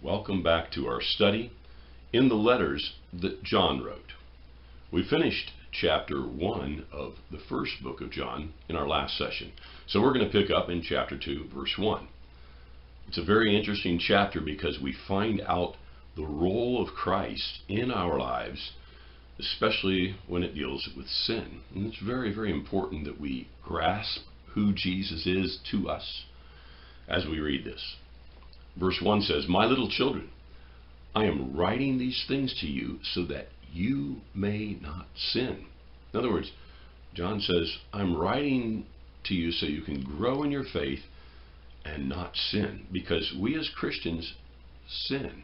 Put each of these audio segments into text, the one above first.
Welcome back to our study in the letters that John wrote. We finished chapter 1 of the first book of John in our last session. So we're going to pick up in chapter 2, verse 1. It's a very interesting chapter because we find out the role of Christ in our lives, especially when it deals with sin. And it's very, very important that we grasp who Jesus is to us as we read this. Verse 1 says, "My little children, I am writing these things to you so that you may not sin." In other words, John says, I'm writing to you so you can grow in your faith and not sin. Because we as Christians sin.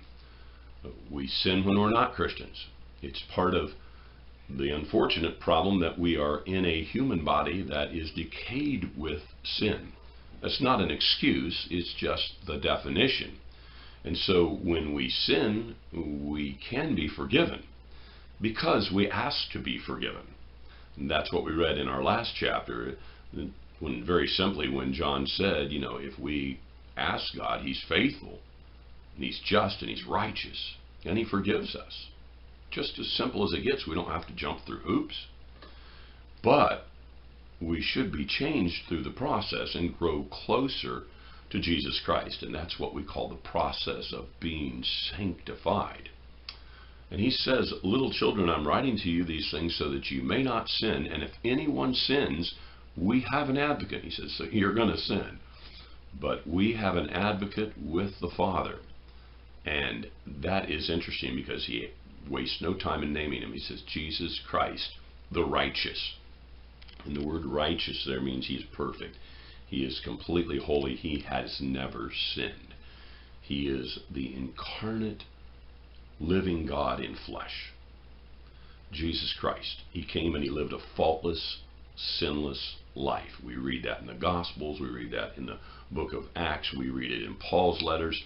We sin when we're not Christians. It's part of the unfortunate problem that we are in a human body that is decayed with sin. That's not an excuse, it's just the definition. And so when we sin, we can be forgiven because we ask to be forgiven. And that's what we read in our last chapter, when very simply when John said, if we ask God, He's faithful, and He's just, and He's righteous, and He forgives us. Just as simple as it gets. We don't have to jump through hoops. But we should be changed through the process and grow closer to Jesus Christ. And that's what we call the process of being sanctified. And he says, "Little children, I'm writing to you these things so that you may not sin. And if anyone sins, we have an advocate." He says, so you're going to sin. But we have an advocate with the Father. And that is interesting because he wastes no time in naming him. He says, Jesus Christ, the righteous. And the word righteous there means He's perfect. He is completely holy. He has never sinned. He is the incarnate, living God in flesh. Jesus Christ. He came and He lived a faultless, sinless life. We read that in the Gospels. We read that in the book of Acts. We read it in Paul's letters.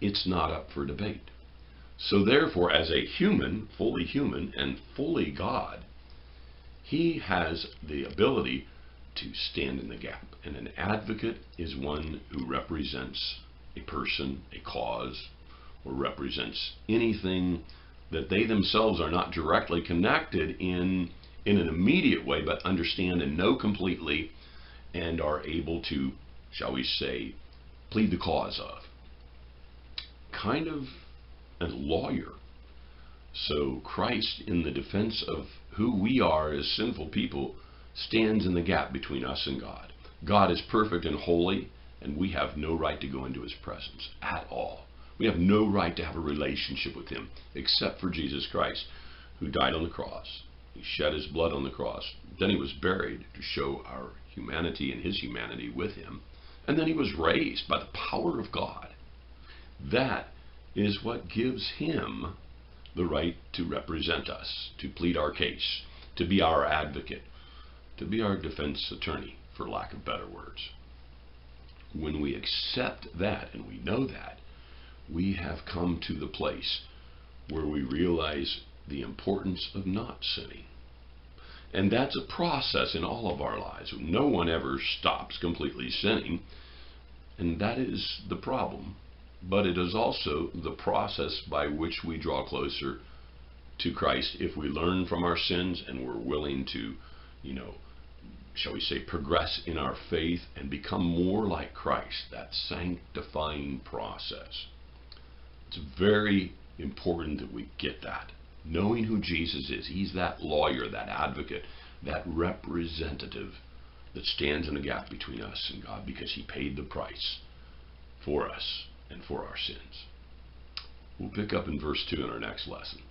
It's not up for debate. So therefore, as a human and fully God, He has the ability to stand in the gap. And an advocate is one who represents a person, a cause, or represents anything that they themselves are not directly connected in an immediate way, but understand and know completely and are able to, shall we say, plead the cause of. Kind of a lawyer. So Christ, in the defense of who we are as sinful people, stands in the gap between us and God. God is perfect and holy, and we have no right to go into His presence at all. We have no right to have a relationship with Him except for Jesus Christ, who died on the cross. He shed His blood on the cross. Then He was buried to show our humanity and His humanity with Him. And then He was raised by the power of God. That is what gives Him the right to represent us, to plead our case, to be our advocate, to be our defense attorney, for lack of better words. When we accept that and we know that, we have come to the place where we realize the importance of not sinning. And that's a process in all of our lives. No one ever stops completely sinning, and that is the problem. But it is also the process by which we draw closer to Christ if we learn from our sins and we're willing to, shall we say, progress in our faith and become more like Christ, that sanctifying process. It's very important that we get that. Knowing who Jesus is. He's that lawyer, that advocate, that representative that stands in the gap between us and God because He paid the price for us and for our sins. We'll pick up in verse 2 in our next lesson.